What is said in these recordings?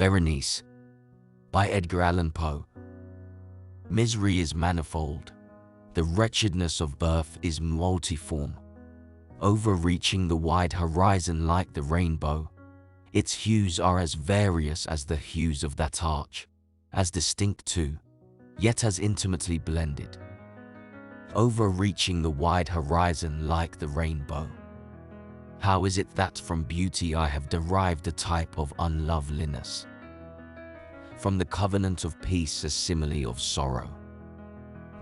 Berenice, by Edgar Allan Poe. Misery is manifold. The wretchedness of birth is multiform. Overreaching the wide horizon like the rainbow, its hues are as various as the hues of that arch, as distinct too, yet as intimately blended. Overreaching the wide horizon like the rainbow. How is it that from beauty I have derived a type of unloveliness? From the covenant of peace a simile of sorrow.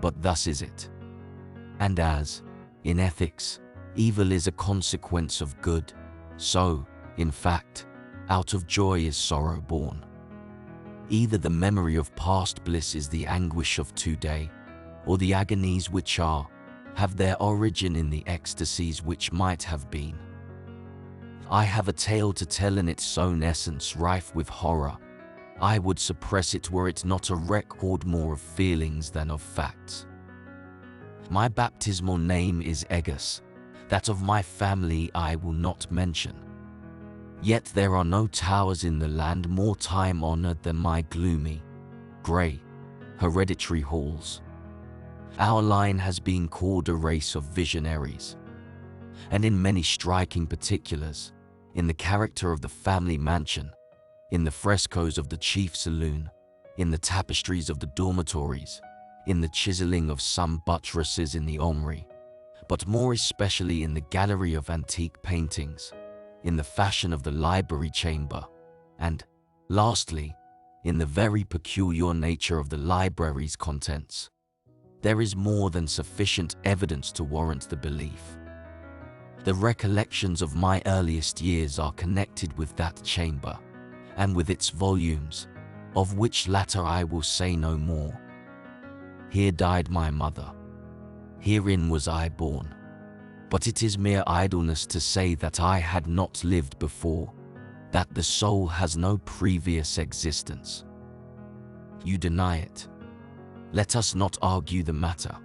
But thus is it. And as, in ethics, evil is a consequence of good, so, in fact, out of joy is sorrow born. Either the memory of past bliss is the anguish of today, or the agonies which have their origin in the ecstasies which might have been. I have a tale to tell in its own essence rife with horror. I would suppress it were it not a record more of feelings than of facts. My baptismal name is Egus, that of my family I will not mention. Yet there are no towers in the land more time-honored than my gloomy, grey, hereditary halls. Our line has been called a race of visionaries, and in many striking particulars, in the character of the family mansion, in the frescoes of the chief saloon, in the tapestries of the dormitories, in the chiseling of some buttresses in the armory, but more especially in the gallery of antique paintings, in the fashion of the library chamber, and, lastly, in the very peculiar nature of the library's contents. There is more than sufficient evidence to warrant the belief. The recollections of my earliest years are connected with that chamber, and with its volumes, of which latter I will say no more. Here died my mother. Herein was I born. But it is mere idleness to say that I had not lived before, that the soul has no previous existence. You deny it. Let us not argue the matter.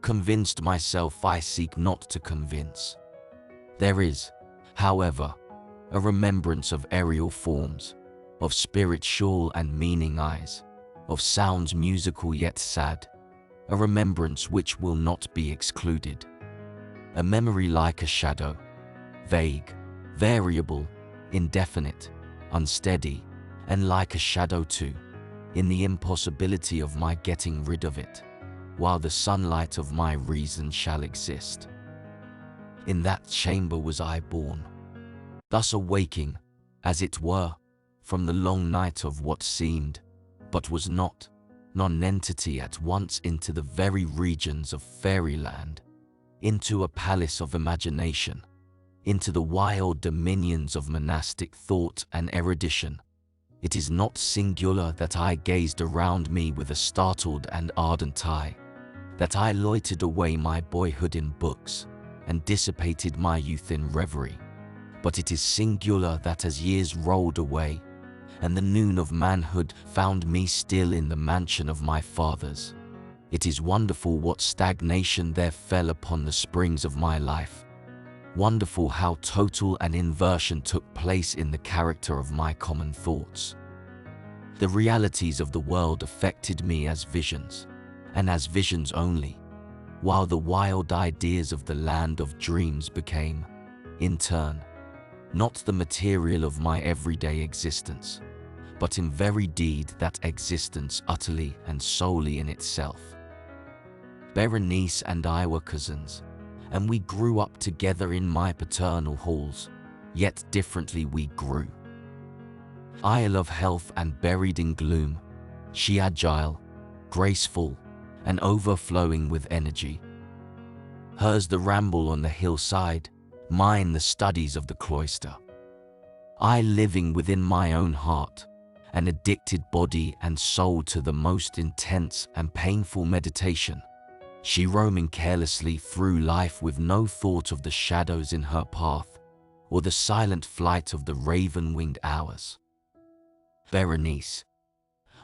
Convinced myself, I seek not to convince. There is, however, a remembrance of aerial forms, of spiritual and meaning eyes, of sounds musical yet sad, a remembrance which will not be excluded. A memory like a shadow, vague, variable, indefinite, unsteady, and like a shadow too, in the impossibility of my getting rid of it, while the sunlight of my reason shall exist. In that chamber was I born, thus awaking, as it were, from the long night of what seemed, but was not, nonentity at once into the very regions of fairyland, into a palace of imagination, into the wild dominions of monastic thought and erudition. It is not singular that I gazed around me with a startled and ardent eye, that I loitered away my boyhood in books, and dissipated my youth in reverie. But it is singular that as years rolled away, and the noon of manhood found me still in the mansion of my fathers, it is wonderful what stagnation there fell upon the springs of my life. Wonderful how total an inversion took place in the character of my common thoughts. The realities of the world affected me as visions, and as visions only, while the wild ideas of the land of dreams became, in turn, not the material of my everyday existence, but in very deed that existence utterly and solely in itself. Berenice and I were cousins, and we grew up together in my paternal halls, yet differently we grew. I love health and buried in gloom, she agile, graceful, and overflowing with energy. Hers the ramble on the hillside, mine the studies of the cloister. I living within my own heart, an addicted body and soul to the most intense and painful meditation, she roaming carelessly through life with no thought of the shadows in her path, or the silent flight of the raven-winged hours. Berenice.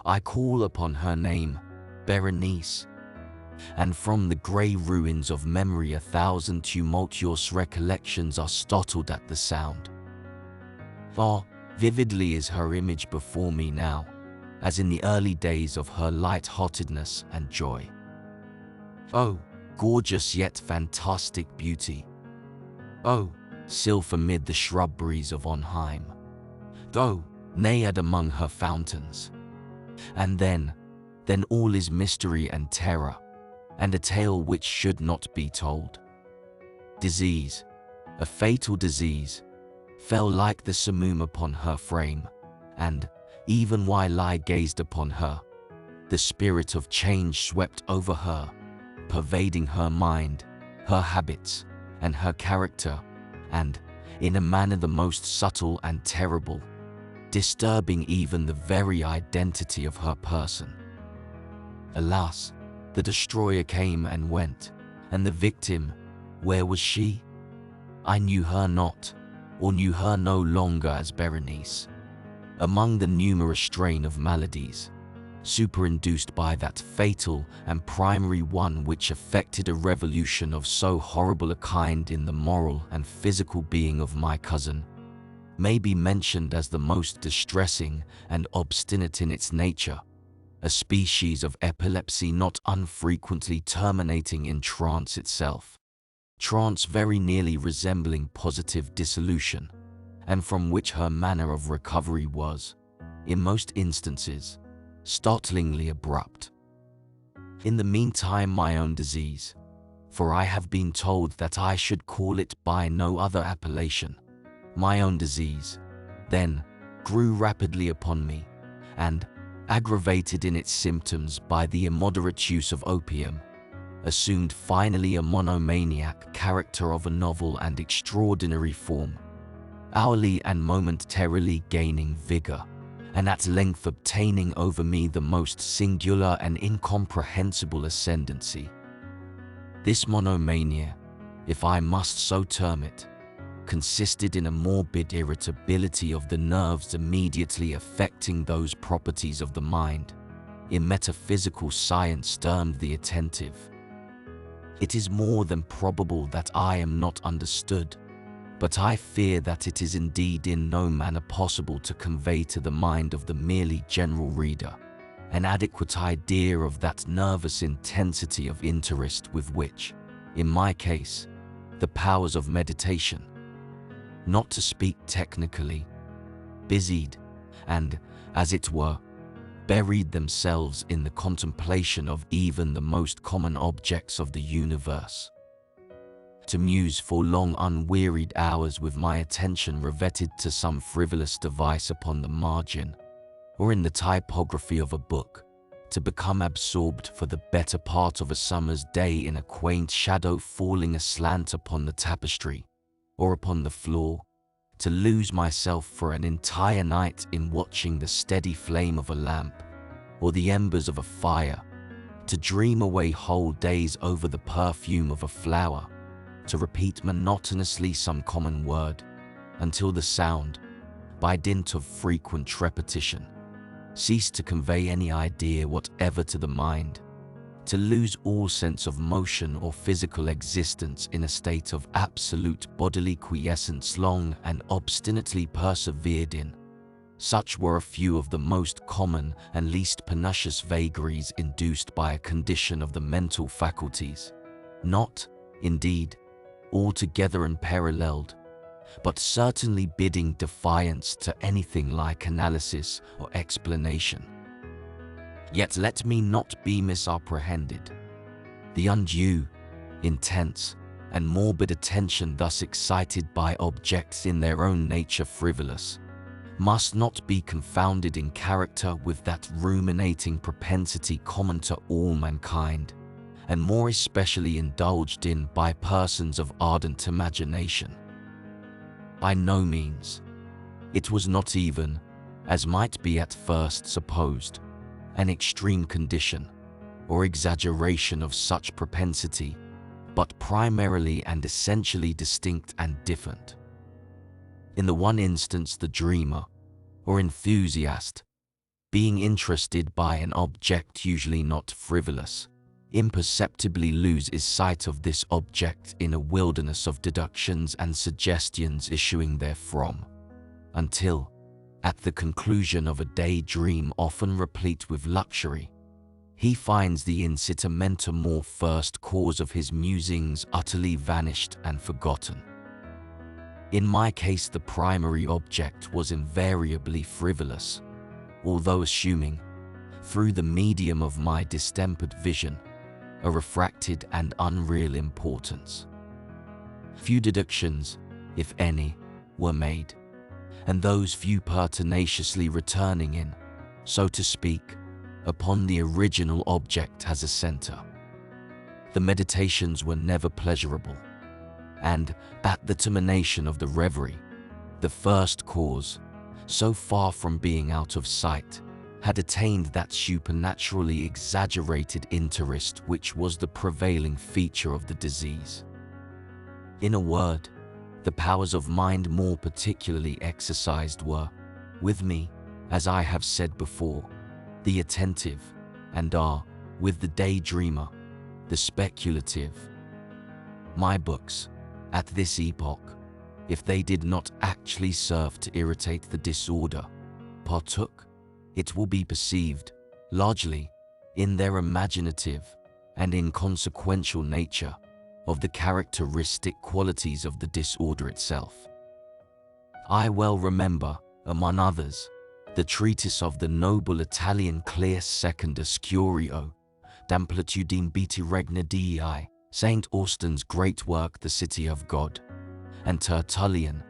I call upon her name, Berenice, and from the grey ruins of memory 1,000 tumultuous recollections are startled at the sound. For, Vividly is her image before me now, as in the early days of her light-heartedness and joy. Oh, gorgeous yet fantastic beauty! Oh, sylph amid the shrubberies of Onheim! Oh, naiad among her fountains! And then all is mystery and terror, and a tale which should not be told. Disease, a fatal disease, fell like the simoom upon her frame, and, even while I gazed upon her, the spirit of change swept over her, pervading her mind, her habits, and her character, and, in a manner the most subtle and terrible, disturbing even the very identity of her person. Alas, the destroyer came and went, and the victim, where was she? I knew her not, or knew her no longer as Berenice. Among the numerous strain of maladies, superinduced by that fatal and primary one which effected a revolution of so horrible a kind in the moral and physical being of my cousin, may be mentioned as the most distressing and obstinate in its nature, a species of epilepsy not unfrequently terminating in trance itself, trance very nearly resembling positive dissolution, and from which her manner of recovery was, in most instances, startlingly abrupt. In the meantime, my own disease, for I have been told that I should call it by no other appellation, my own disease, then, grew rapidly upon me, and, aggravated in its symptoms by the immoderate use of opium, assumed finally a monomaniac character of a novel and extraordinary form, hourly and momentarily gaining vigor, and at length obtaining over me the most singular and incomprehensible ascendancy. This monomania, if I must so term it, consisted in a morbid irritability of the nerves immediately affecting those properties of the mind, in metaphysical science termed the attentive. It is more than probable that I am not understood, but I fear that it is indeed in no manner possible to convey to the mind of the merely general reader an adequate idea of that nervous intensity of interest with which, in my case, the powers of meditation, not to speak technically, busied and, as it were, buried themselves in the contemplation of even the most common objects of the universe. To muse for long unwearied hours with my attention riveted to some frivolous device upon the margin, or in the typography of a book, to become absorbed for the better part of a summer's day in a quaint shadow falling aslant upon the tapestry, or upon the floor, to lose myself for an entire night in watching the steady flame of a lamp, or the embers of a fire, to dream away whole days over the perfume of a flower, to repeat monotonously some common word, until the sound, by dint of frequent repetition, ceased to convey any idea whatever to the mind, to lose all sense of motion or physical existence in a state of absolute bodily quiescence long and obstinately persevered in. Such were a few of the most common and least pernicious vagaries induced by a condition of the mental faculties, not, indeed, altogether unparalleled, but certainly bidding defiance to anything like analysis or explanation. Yet let me not be misapprehended. The undue, intense, and morbid attention thus excited by objects in their own nature frivolous, must not be confounded in character with that ruminating propensity common to all mankind, and more especially indulged in by persons of ardent imagination. By no means. It was not even, as might be at first supposed, an extreme condition or exaggeration of such propensity, but primarily and essentially distinct and different. In the one instance, the dreamer, or enthusiast, being interested by an object usually not frivolous, imperceptibly loses sight of this object in a wilderness of deductions and suggestions issuing therefrom, until, At the conclusion of a daydream often replete with luxury, he finds the incita mentum or first cause of his musings utterly vanished and forgotten. In my case, the primary object was invariably frivolous, although assuming, through the medium of my distempered vision, a refracted and unreal importance. Few deductions, if any, were made, and those few pertinaciously returning in, so to speak, upon the original object as a center. The meditations were never pleasurable, and, at the termination of the reverie, the first cause, so far from being out of sight, had attained that supernaturally exaggerated interest which was the prevailing feature of the disease. In a word, the powers of mind more particularly exercised were, with me, as I have said before, the attentive, and are, with the daydreamer, the speculative. My books, at this epoch, if they did not actually serve to irritate the disorder, partook, it will be perceived, largely, in their imaginative and inconsequential nature, of the characteristic qualities of the disorder itself. I well remember, among others, the treatise of the noble Italian Cleus Secundus Curio, d'amplitudine Beati Regna Dei, St. Austin's great work The City of God, and Tertullian,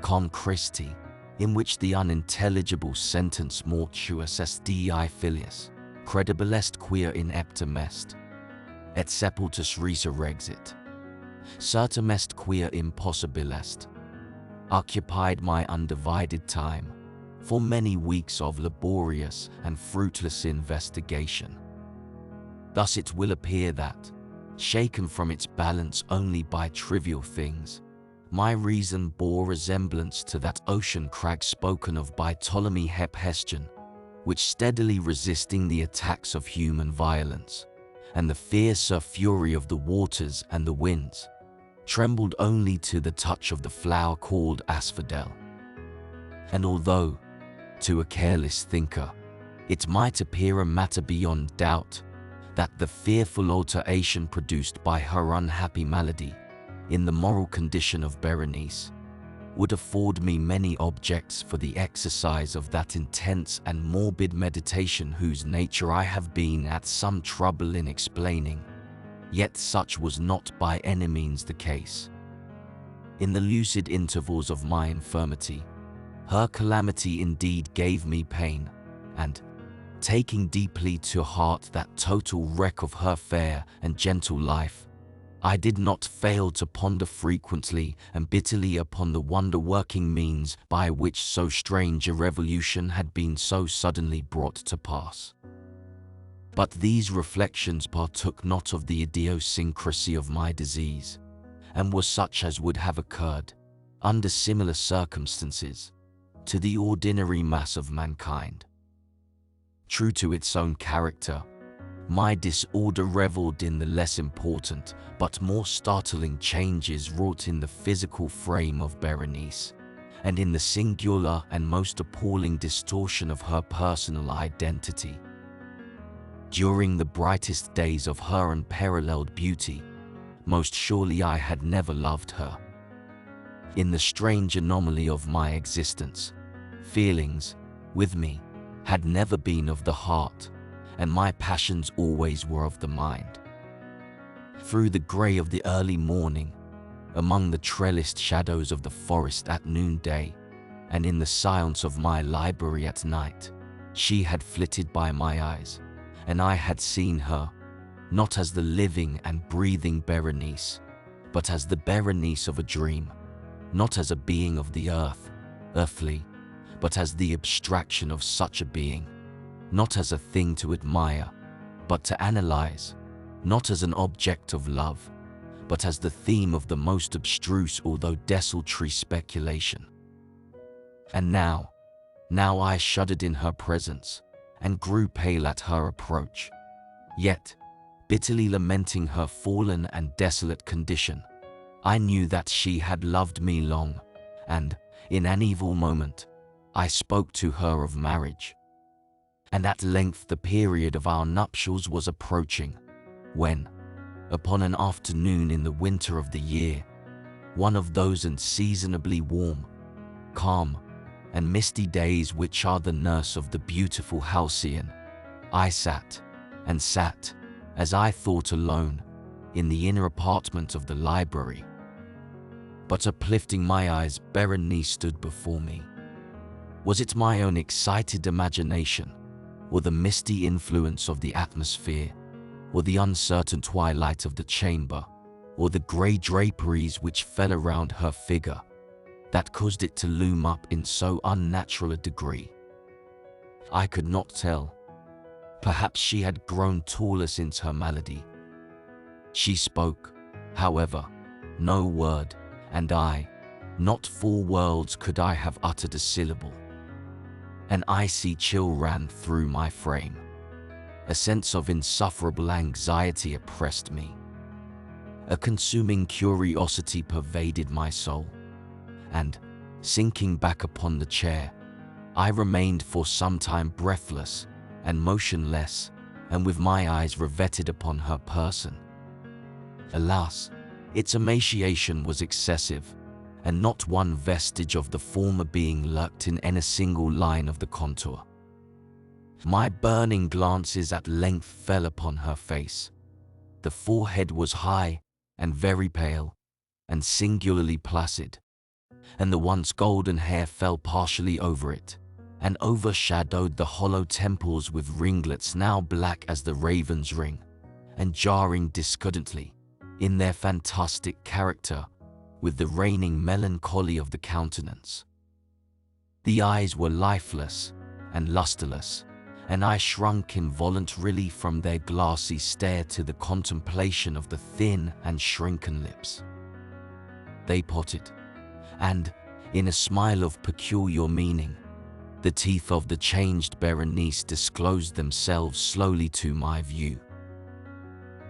Con Christi, in which the unintelligible sentence mortuus est Dei filius, credible est quia ineptum est, et sepultus resurrexit, certum est quia impossibil est, occupied my undivided time for many weeks of laborious and fruitless investigation. Thus it will appear that, shaken from its balance only by trivial things, my reason bore resemblance to that ocean crag spoken of by Ptolemy Hephaestion, which steadily resisting the attacks of human violence, and the fiercer fury of the waters and the winds, trembled only to the touch of the flower called asphodel. And although, to a careless thinker, it might appear a matter beyond doubt that the fearful alteration produced by her unhappy malady in the moral condition of Berenice would afford me many objects for the exercise of that intense and morbid meditation whose nature I have been at some trouble in explaining, yet such was not by any means the case. In the lucid intervals of my infirmity, her calamity indeed gave me pain, and, taking deeply to heart that total wreck of her fair and gentle life, I did not fail to ponder frequently and bitterly upon the wonder-working means by which so strange a revolution had been so suddenly brought to pass. But these reflections partook not of the idiosyncrasy of my disease, and were such as would have occurred, under similar circumstances, to the ordinary mass of mankind. True to its own character, my disorder reveled in the less important but more startling changes wrought in the physical frame of Berenice, and in the singular and most appalling distortion of her personal identity. During the brightest days of her unparalleled beauty, most surely I had never loved her. In the strange anomaly of my existence, feelings, with me, had never been of the heart, and my passions always were of the mind. Through the grey of the early morning, among the trellised shadows of the forest at noonday, and in the silence of my library at night, she had flitted by my eyes, and I had seen her, not as the living and breathing Berenice, but as the Berenice of a dream, not as a being of the earth, earthly, but as the abstraction of such a being, not as a thing to admire, but to analyze, not as an object of love, but as the theme of the most abstruse although desultory speculation. And now I shuddered in her presence, and grew pale at her approach, yet, bitterly lamenting her fallen and desolate condition, I knew that she had loved me long, and, in an evil moment, I spoke to her of marriage. And at length the period of our nuptials was approaching, when, upon an afternoon in the winter of the year, one of those unseasonably warm, calm, and misty days which are the nurse of the beautiful halcyon, I sat, as I thought alone, in the inner apartment of the library. But uplifting my eyes, Berenice stood before me. Was it my own excited imagination, or the misty influence of the atmosphere, or the uncertain twilight of the chamber, or the grey draperies which fell around her figure, that caused it to loom up in so unnatural a degree? I could not tell. Perhaps she had grown taller since her malady. She spoke, however, no word, and not for worlds could I have uttered a syllable. An icy chill ran through my frame. A sense of insufferable anxiety oppressed me. A consuming curiosity pervaded my soul, and, sinking back upon the chair, I remained for some time breathless and motionless, and with my eyes riveted upon her person. Alas, its emaciation was excessive, and not one vestige of the former being lurked in any single line of the contour. My burning glances at length fell upon her face. The forehead was high and very pale, and singularly placid, and the once golden hair fell partially over it, and overshadowed the hollow temples with ringlets now black as the raven's ring, and jarring discordantly, in their fantastic character, with the reigning melancholy of the countenance. The eyes were lifeless and lustreless, and I shrunk involuntarily from their glassy stare to the contemplation of the thin and shrunken lips. They parted, and, in a smile of peculiar meaning, the teeth of the changed Berenice disclosed themselves slowly to my view.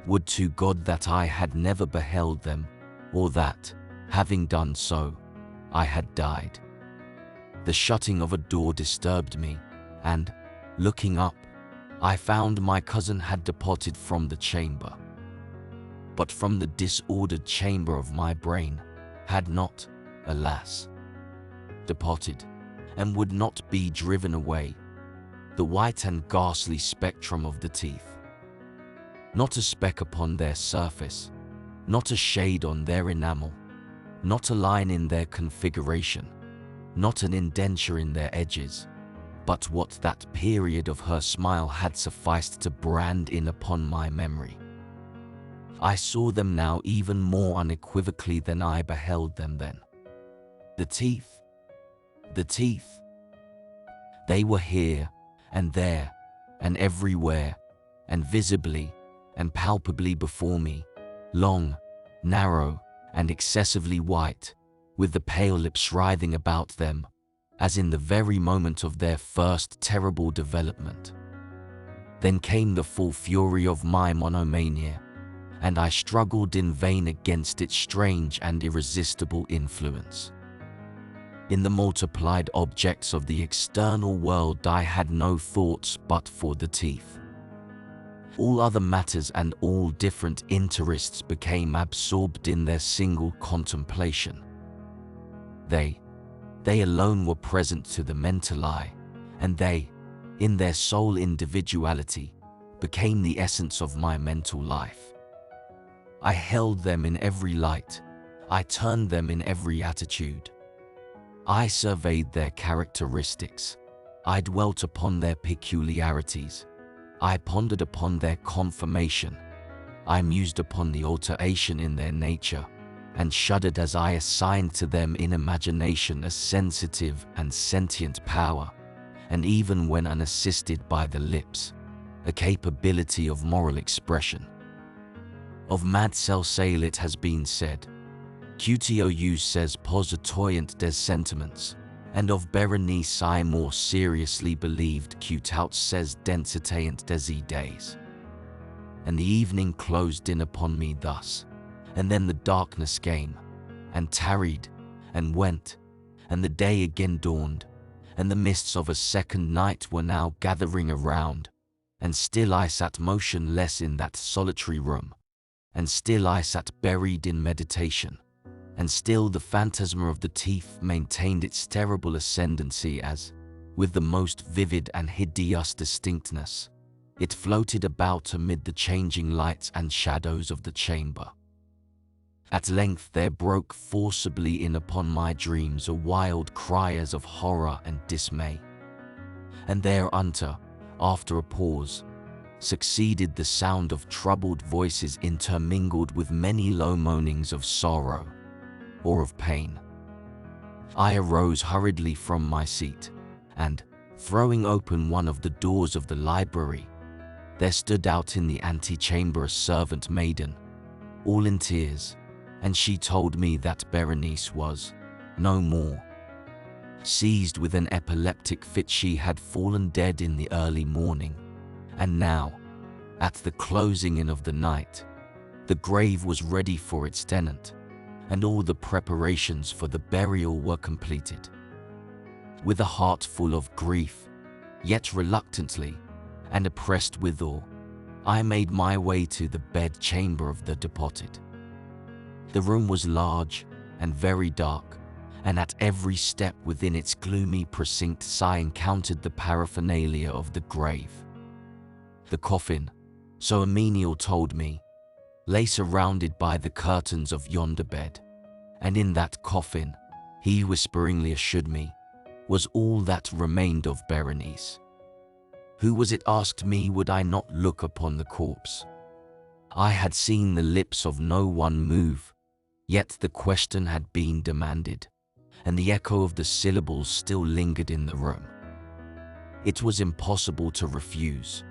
Would to God that I had never beheld them, or that, having done so, I had died. The shutting of a door disturbed me, and, looking up, I found my cousin had departed from the chamber. But from the disordered chamber of my brain had not, alas, departed, and would not be driven away, the white and ghastly spectrum of the teeth. Not a speck upon their surface, not a shade on their enamel, not a line in their configuration, not an indenture in their edges, but what that period of her smile had sufficed to brand in upon my memory. I saw them now even more unequivocally than I beheld them then. The teeth, they were here and there and everywhere, and visibly and palpably before me, long, narrow, and excessively white, with the pale lips writhing about them, as in the very moment of their first terrible development. Then came the full fury of my monomania, and I struggled in vain against its strange and irresistible influence. In the multiplied objects of the external world I had no thoughts but for the teeth. All other matters and all different interests became absorbed in their single contemplation. They alone were present to the mental eye, and they, in their sole individuality, became the essence of my mental life. I held them in every light, I turned them in every attitude. I surveyed their characteristics, I dwelt upon their peculiarities, I pondered upon their conformation, I mused upon the alteration in their nature, and shuddered as I assigned to them in imagination a sensitive and sentient power, and even when unassisted by the lips, a capability of moral expression. Of Mademoiselle Sale it has been said, "Qtou says positoyant des sentiments," and of Berenice I more seriously believed Qtout says densitayant des idées. And the evening closed in upon me thus, and then the darkness came, and tarried, and went, and the day again dawned, and the mists of a second night were now gathering around, and still I sat motionless in that solitary room, and still I sat buried in meditation, and still the phantasma of the thief maintained its terrible ascendancy as, with the most vivid and hideous distinctness, it floated about amid the changing lights and shadows of the chamber. At length there broke forcibly in upon my dreams a wild cry as of horror and dismay, and thereunto, after a pause, succeeded the sound of troubled voices intermingled with many low moanings of sorrow or of pain. I arose hurriedly from my seat, and, throwing open one of the doors of the library, there stood out in the antechamber a servant maiden, all in tears, and she told me that Berenice was no more. Seized with an epileptic fit, she had fallen dead in the early morning, and now, at the closing in of the night, the grave was ready for its tenant, and all the preparations for the burial were completed. With a heart full of grief, yet reluctantly, and oppressed withal, I made my way to the bedchamber of the departed. The room was large and very dark, and at every step within its gloomy precincts I encountered the paraphernalia of the grave. The coffin, so a menial told me, lay surrounded by the curtains of yonder bed, and in that coffin, he whisperingly assured me, was all that remained of Berenice. Who was it asked me would I not look upon the corpse? I had seen the lips of no one move, yet the question had been demanded, and the echo of the syllables still lingered in the room. It was impossible to refuse,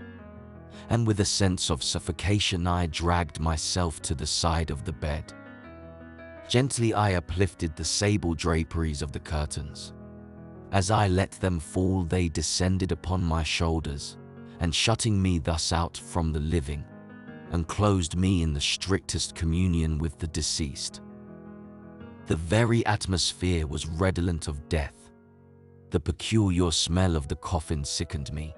and with a sense of suffocation I dragged myself to the side of the bed. Gently I uplifted the sable draperies of the curtains. As I let them fall, they descended upon my shoulders, and shutting me thus out from the living, enclosed me in the strictest communion with the deceased. The very atmosphere was redolent of death. The peculiar smell of the coffin sickened me,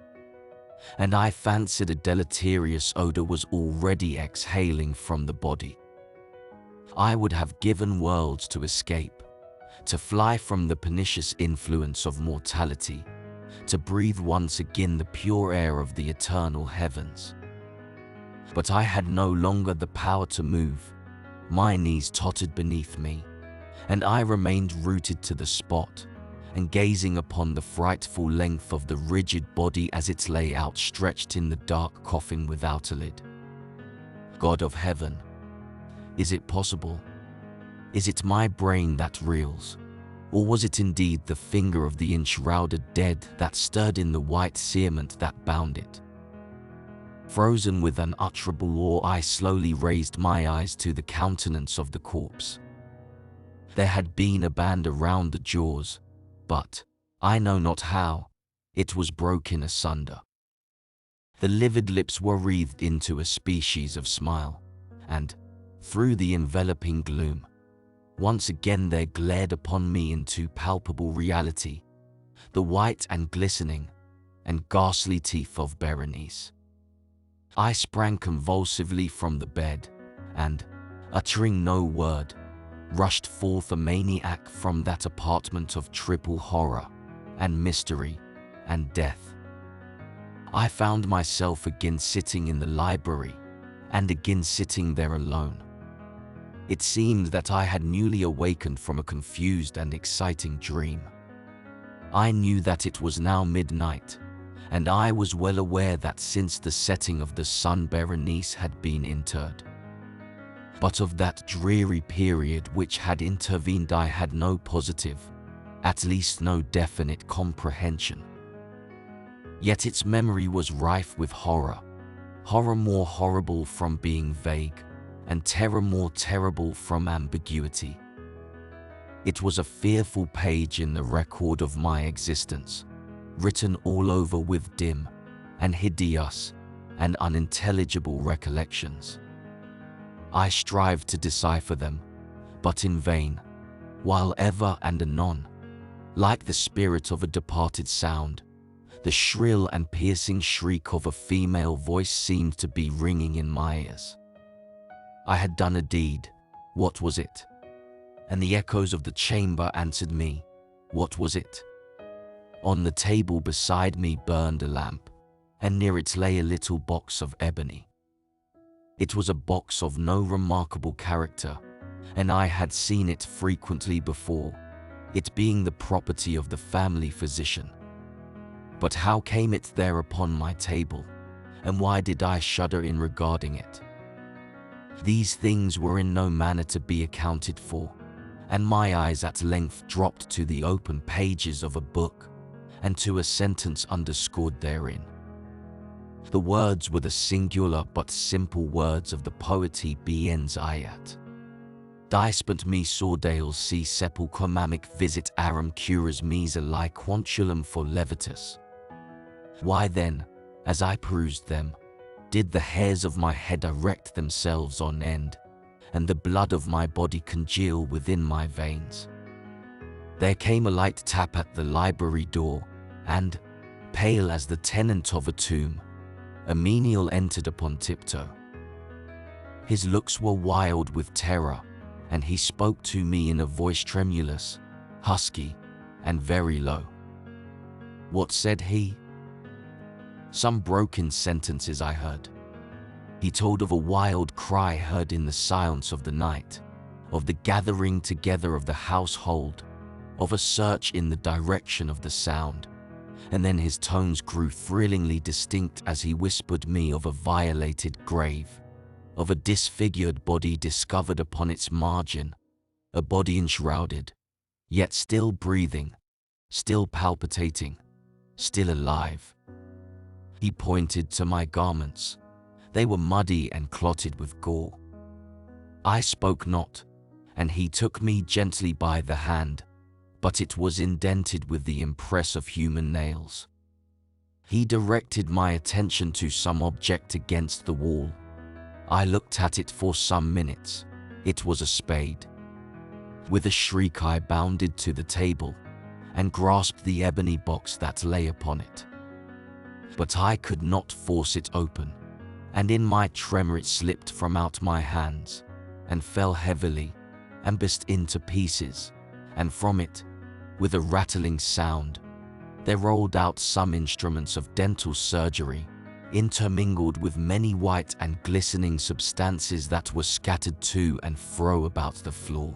and I fancied a deleterious odor was already exhaling from the body. I would have given worlds to escape, to fly from the pernicious influence of mortality, to breathe once again the pure air of the eternal heavens. But I had no longer the power to move. My knees tottered beneath me, and I remained rooted to the spot, and gazing upon the frightful length of the rigid body as it lay outstretched in the dark coffin without a lid. God of heaven, is it possible? Is it my brain that reels, or was it indeed the finger of the enshrouded dead that stirred in the white cerement that bound it? Frozen with unutterable awe, I slowly raised my eyes to the countenance of the corpse. There had been a band around the jaws, but, I know not how, it was broken asunder. The livid lips were wreathed into a species of smile, and, through the enveloping gloom, once again there glared upon me into palpable reality the white and glistening and ghastly teeth of Berenice. I sprang convulsively from the bed, and, uttering no word, rushed forth a maniac from that apartment of triple horror and mystery and death. I found myself again sitting in the library, and again sitting there alone. It seemed that I had newly awakened from a confused and exciting dream. I knew that it was now midnight, and I was well aware that since the setting of the sun Berenice had been interred. But of that dreary period which had intervened I had no positive, at least no definite comprehension. Yet its memory was rife with horror, horror more horrible from being vague, and terror more terrible from ambiguity. It was a fearful page in the record of my existence, written all over with dim and hideous and unintelligible recollections. I strived to decipher them, but in vain, while ever and anon, Like the spirit of a departed sound, the shrill and piercing shriek of a female voice seemed to be ringing in my ears. I had done a deed. What was it? And the echoes of the chamber answered me. What was it? On the table beside me burned a lamp, and near it lay a little box of ebony. It was a box of no remarkable character, and I had seen it frequently before, it being the property of the family physician. But how came it there upon my table, and why did I shudder in regarding it? These things were in no manner to be accounted for, and my eyes at length dropped to the open pages of a book, and to a sentence underscored therein. The words were the singular but simple words of the poety Biens Ayat. Dispent me sordales si sepulchre mamic visit arum curas mesa quantulum for levitus. Why then, as I perused them, did the hairs of my head erect themselves on end, and the blood of my body congeal within my veins? There came a light tap at the library door, and, pale as the tenant of a tomb, a menial entered upon tiptoe. His looks were wild with terror, and he spoke to me in a voice tremulous, husky, and very low. What said he? Some broken sentences I heard. He told of a wild cry heard in the silence of the night, of the gathering together of the household, of a search in the direction of the sound, and then his tones grew thrillingly distinct as he whispered me of a violated grave, of a disfigured body discovered upon its margin, a body enshrouded, yet still breathing, still palpitating, still alive. He pointed to my garments. They were muddy and clotted with gore. I spoke not, and he took me gently by the hand, but it was indented with the impress of human nails. He directed my attention to some object against the wall. I looked at it for some minutes. It was a spade. With a shriek I bounded to the table and grasped the ebony box that lay upon it. But I could not force it open, and in my tremor it slipped from out my hands and fell heavily and burst into pieces, and from it, with a rattling sound, there rolled out some instruments of dental surgery, intermingled with many white and glistening substances that were scattered to and fro about the floor.